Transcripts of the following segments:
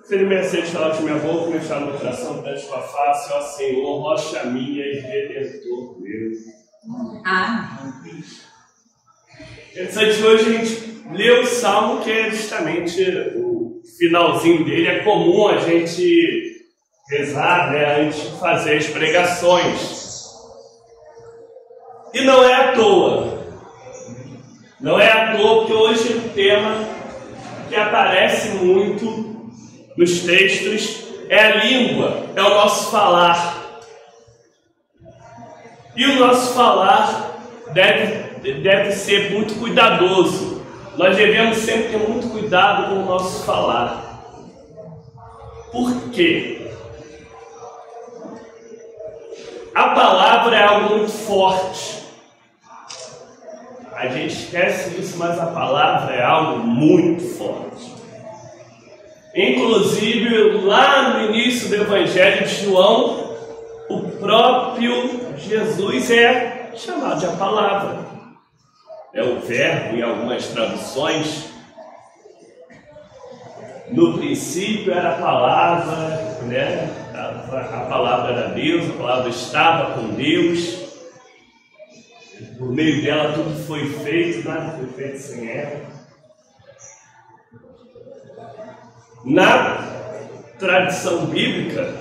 Se ele me aceita falar de minha boca, me fala no coração, perante tua face, ó Senhor, rocha minha e redentor meu. Amém. Interessante que hoje a gente lê o Salmo, que é justamente o finalzinho dele. É comum a gente rezar, né, antes de fazer as pregações. E não é à toa. Não é à toa, porque hoje o tema que aparece muito nos textos é a língua, é o nosso falar. E o nosso falar deve ser muito cuidadoso. Nós devemos sempre ter muito cuidado com o nosso falar. Por quê? A palavra é algo muito forte. A gente esquece disso, mas a palavra é algo muito forte. Inclusive, lá no início do Evangelho de João, o próprio Jesus é chamado de a palavra. É o verbo em algumas traduções. No princípio era a palavra, né? A palavra era Deus, a palavra estava com Deus. Por meio dela tudo foi feito, nada foi feito sem ela. Na tradição bíblica,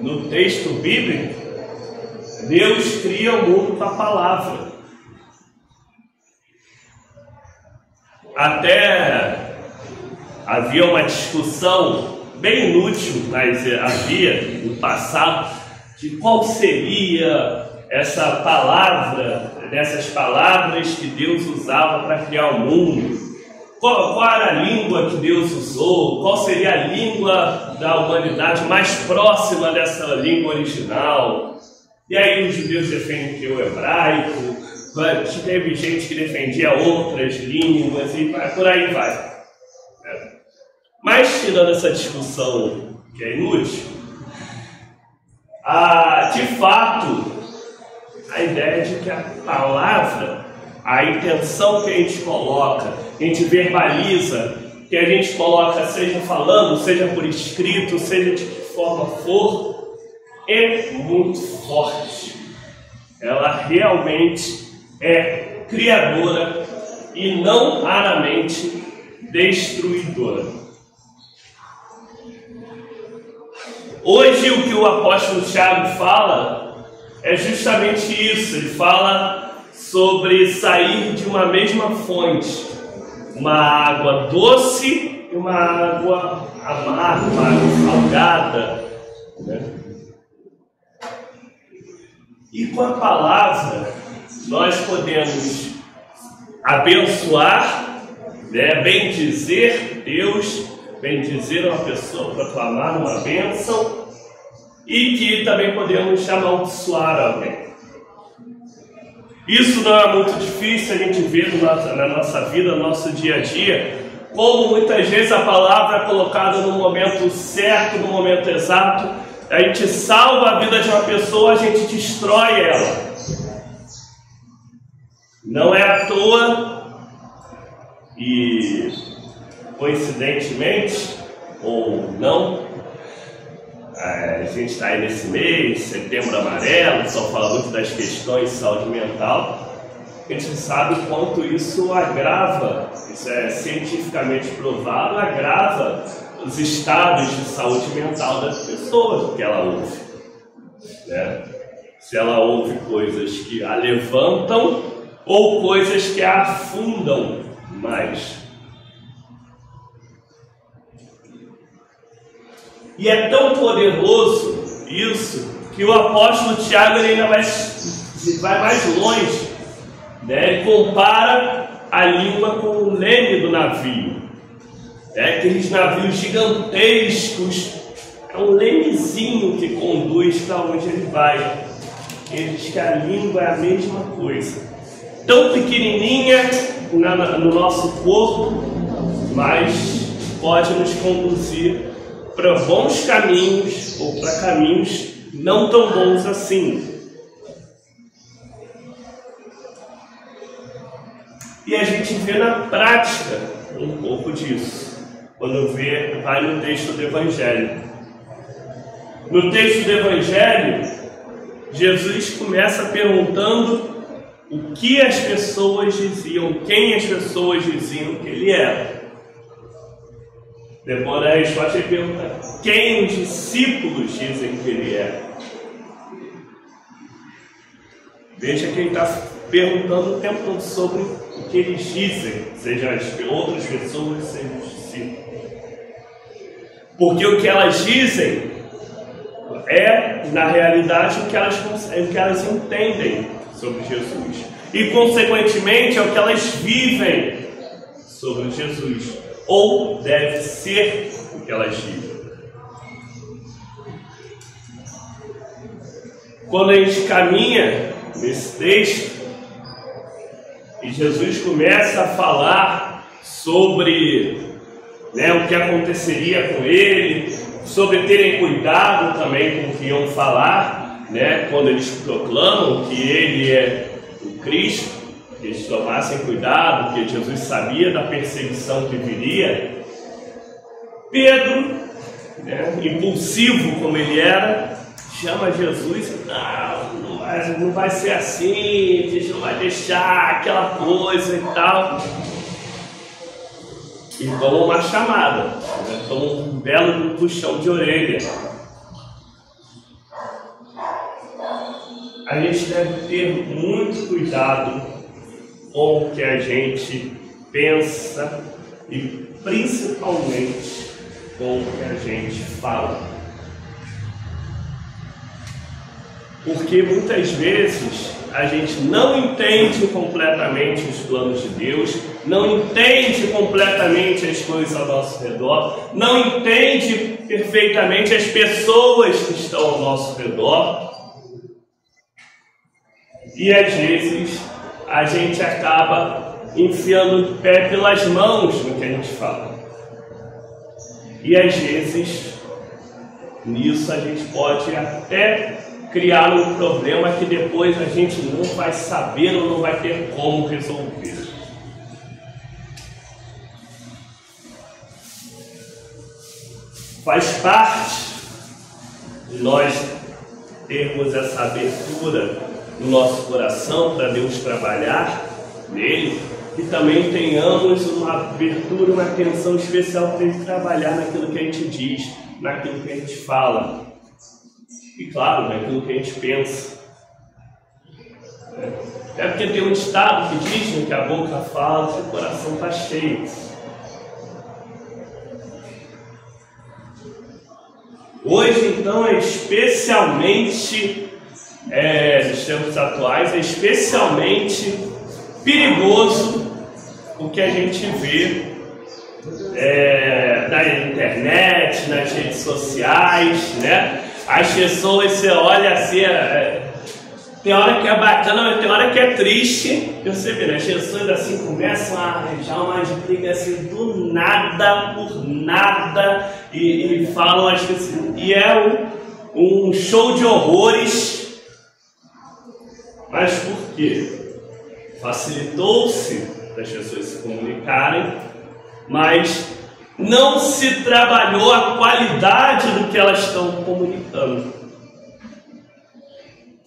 no texto bíblico, Deus cria o mundo com a palavra. Até havia uma discussão bem inútil, mas havia no passado, de qual seria essa palavra, dessas palavras que Deus usava para criar o mundo. Qual era a língua que Deus usou? Qual seria a língua da humanidade mais próxima dessa língua original? E aí os judeus defendem o hebraico, teve gente que defendia outras línguas e por aí vai. Mas tirando essa discussão que é inútil, de fato, a ideia de que a palavra, a intenção que a gente coloca, que a gente verbaliza, que a gente coloca, seja falando, seja por escrito, seja de que forma for, é muito forte. Ela realmente é criadora e não raramente destruidora. Hoje o que o apóstolo Tiago fala é justamente isso. Ele fala sobre sair de uma mesma fonte, uma água doce e uma água amarga, uma água salgada, né? E com a palavra nós podemos abençoar, né? Bendizer Deus, bendizer uma pessoa, proclamar uma bênção, e que também podemos amaldiçoar alguém. Isso não é muito difícil a gente ver na nossa vida, no nosso dia a dia, como muitas vezes a palavra é colocada no momento certo, no momento exato, a gente salva a vida de uma pessoa, a gente destrói ela. Não é à toa, e coincidentemente, ou não, a gente está aí nesse mês, Setembro Amarelo, só fala muito das questões de saúde mental. A gente sabe o quanto isso agrava, isso é cientificamente provado, agrava os estados de saúde mental das pessoas que ela ouve, né? Se ela ouve coisas que a levantam ou coisas que a afundam mais. E é tão poderoso isso que o apóstolo Tiago ainda vai mais longe, né? Ele compara a língua com o leme do navio, né? Aqueles navios gigantescos, é um lemezinho que conduz para onde ele vai. Ele diz que a língua é a mesma coisa, tão pequenininha no nosso corpo, mas pode nos conduzir para bons caminhos ou para caminhos não tão bons assim. E a gente vê na prática um pouco disso. quando vai no texto do Evangelho. No texto do Evangelho, Jesus começa perguntando o que as pessoas diziam, quem as pessoas diziam que ele era. Depois a resposta ele pergunta quem os discípulos dizem que ele é. Veja que ele está perguntando o tempo todo sobre o que eles dizem, seja as outras pessoas, seja os discípulos. Porque o que elas dizem é, na realidade, o que elas entendem sobre Jesus. E, consequentemente, é o que elas vivem sobre Jesus. Ou deve ser o que elas vivem. Quando a gente caminha nesse texto, e Jesus começa a falar sobre o que aconteceria com ele, sobre terem cuidado também com o que iam falar, quando eles proclamam que ele é o Cristo, que eles tomassem cuidado, porque Jesus sabia da perseguição que viria. Pedro, impulsivo como ele era, chama Jesus e não vai ser assim, a gente não vai deixar aquela coisa e tal. E toma uma chamada, toma um belo puxão de orelha. A gente deve ter muito cuidado com o que a gente pensa e principalmente com o que a gente fala. Porque muitas vezes a gente não entende completamente os planos de Deus, não entende completamente as coisas ao nosso redor, não entende perfeitamente as pessoas que estão ao nosso redor. E às vezes a gente acaba enfiando o pé pelas mãos no que a gente fala. E às vezes nisso a gente pode até criar um problema que depois a gente não vai saber ou não vai ter como resolver. Faz parte de nós termos essa abertura no nosso coração para Deus trabalhar nele, e também tenhamos uma abertura, uma atenção especial para Ele trabalhar naquilo que a gente diz, naquilo que a gente fala. E claro, naquilo que a gente pensa. É porque tem um ditado que diz que a boca fala se o coração está cheio. Hoje, então, é especialmente, nos tempos atuais, é especialmente perigoso o que a gente vê na internet, nas redes sociais, As pessoas, você olha assim, tem hora que é bacana, mas tem hora que é triste. Você vê, as pessoas assim começam a arranjar umas brigas assim do nada, por nada, e falam as coisas. E é um show de horrores. Mas por quê? Facilitou-se para as pessoas se comunicarem, mas não se trabalhou a qualidade do que elas estão comunicando.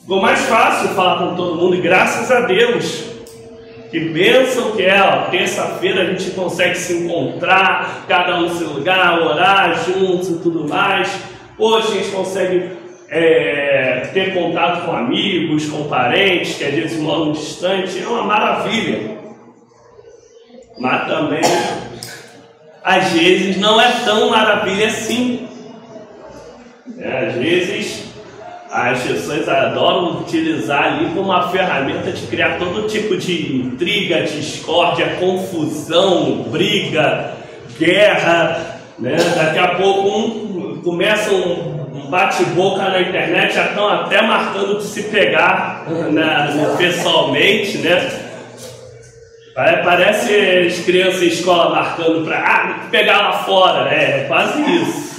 Ficou mais fácil falar com todo mundo, e graças a Deus, que bênção que é, terça-feira a gente consegue se encontrar, cada um no seu lugar, orar juntos e tudo mais. Hoje a gente consegue ter contato com amigos, com parentes, que às vezes moram distante, é uma maravilha. Mas também, às vezes, não é tão maravilha assim. Às vezes, as pessoas adoram utilizar ali como uma ferramenta de criar todo tipo de intriga, discórdia, confusão, briga, guerra, Daqui a pouco começa um bate-boca na internet, já estão até marcando de se pegar pessoalmente, Parece as crianças em escola marcando para pegar lá fora, é quase isso.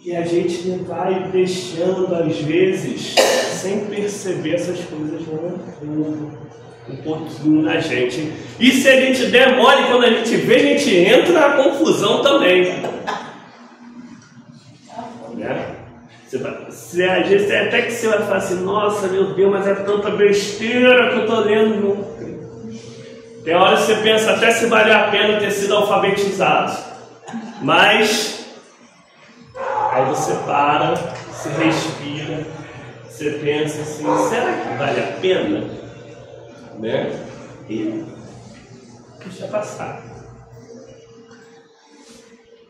E a gente vai deixando, às vezes, sem perceber essas coisas vão entrando. um pouquinho na gente. E se a gente der mole, quando a gente vê, a gente entra na confusão também. Né? Às vezes até que você vai falar assim, nossa, meu Deus, mas é tanta besteira que eu estou lendo. Tem hora que você pensa até se vale a pena ter sido alfabetizado. Mas aí você para, você respira, você pensa assim, será que vale a pena? Né? E deixa passar.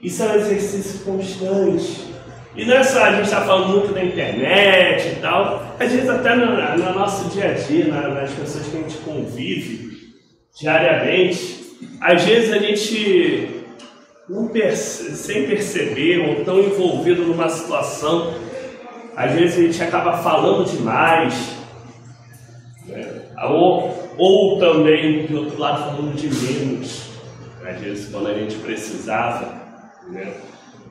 Isso é um exercício constante. E não é só, a gente está falando muito da internet e tal, às vezes até no nosso dia a dia, nas pessoas que a gente convive diariamente, às vezes a gente, sem perceber, ou tão envolvido numa situação, às vezes a gente acaba falando demais, né? Ou também, de outro lado, falando de menos, às vezes quando a gente precisava, né?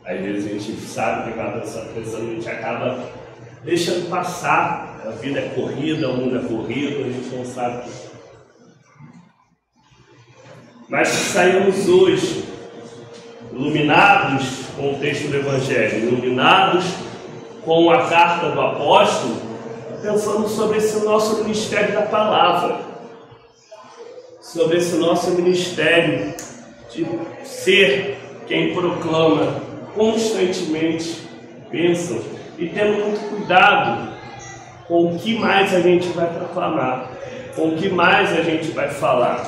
Às vezes a gente sabe que aquela pessoa precisando, a gente acaba deixando passar. A vida é corrida, o mundo é corrido, a gente não sabe. Mas se saímos hoje, iluminados com o texto do Evangelho, iluminados com a carta do apóstolo, pensando sobre esse nosso ministério da palavra, sobre esse nosso ministério de ser quem proclama constantemente bênção e tendo muito cuidado com o que mais a gente vai proclamar, com o que mais a gente vai falar,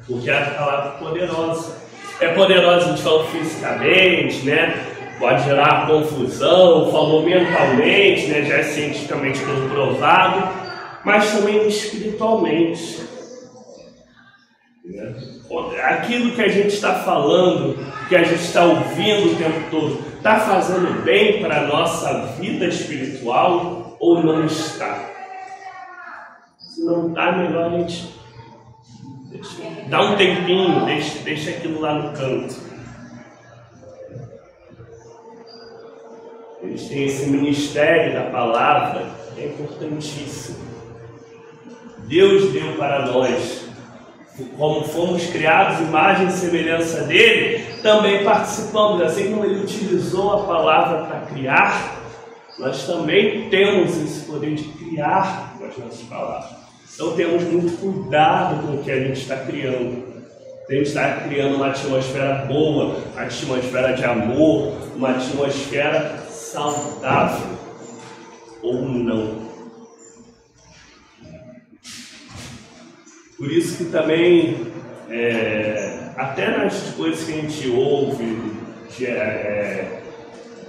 porque é a palavra poderosa. É poderosa, a gente falou fisicamente, né? Pode gerar confusão, falou mentalmente, né? Já é cientificamente comprovado, mas também espiritualmente. Aquilo que a gente está falando, que a gente está ouvindo o tempo todo, está fazendo bem para a nossa vida espiritual ou não está? Se não está, melhor a gente dá um tempinho, deixa aquilo lá no canto. A gente tem esse ministério da palavra, que é importantíssimo. Deus deu para nós, como fomos criados, imagem e semelhança dele, também participamos. Assim como ele utilizou a palavra para criar, nós também temos esse poder de criar com as nossas palavras. Então temos muito cuidado com o que a gente está criando. A gente está criando uma atmosfera boa, uma atmosfera de amor, uma atmosfera saudável ou não. Por isso que também, até nas coisas que a gente ouve, de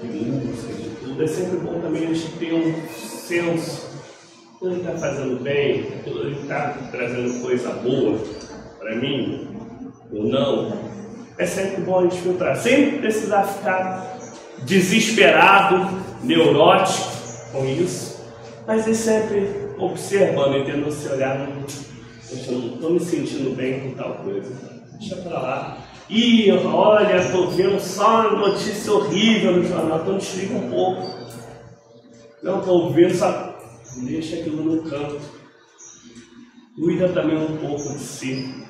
música, de tudo, é sempre bom também a gente ter um senso. Ele está fazendo bem, ele está trazendo coisa boa para mim ou não. É sempre bom a gente filtrar, sem precisar ficar desesperado, neurótico com isso, mas é sempre observando e tendo esse olhar. Poxa, eu não estou me sentindo bem com tal coisa, deixa para lá. Ih, olha, estou vendo só notícia horrível no jornal, então desliga um pouco. Não, estou ouvindo só. Deixa aquilo no canto. Cuida também um pouco de si.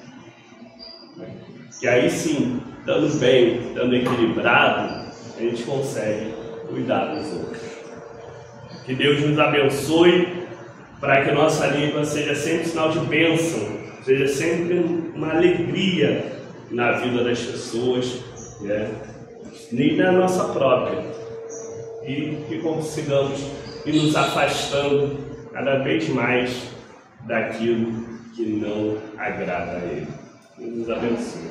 E aí sim, estando bem, estando equilibrado, a gente consegue cuidar dos outros. Que Deus nos abençoe para que nossa língua seja sempre sinal de bênção, seja sempre uma alegria na vida das pessoas, né? Nem na nossa própria. E que consigamos ir nos afastando cada vez mais daquilo que não agrada a Ele. Deus nos abençoe.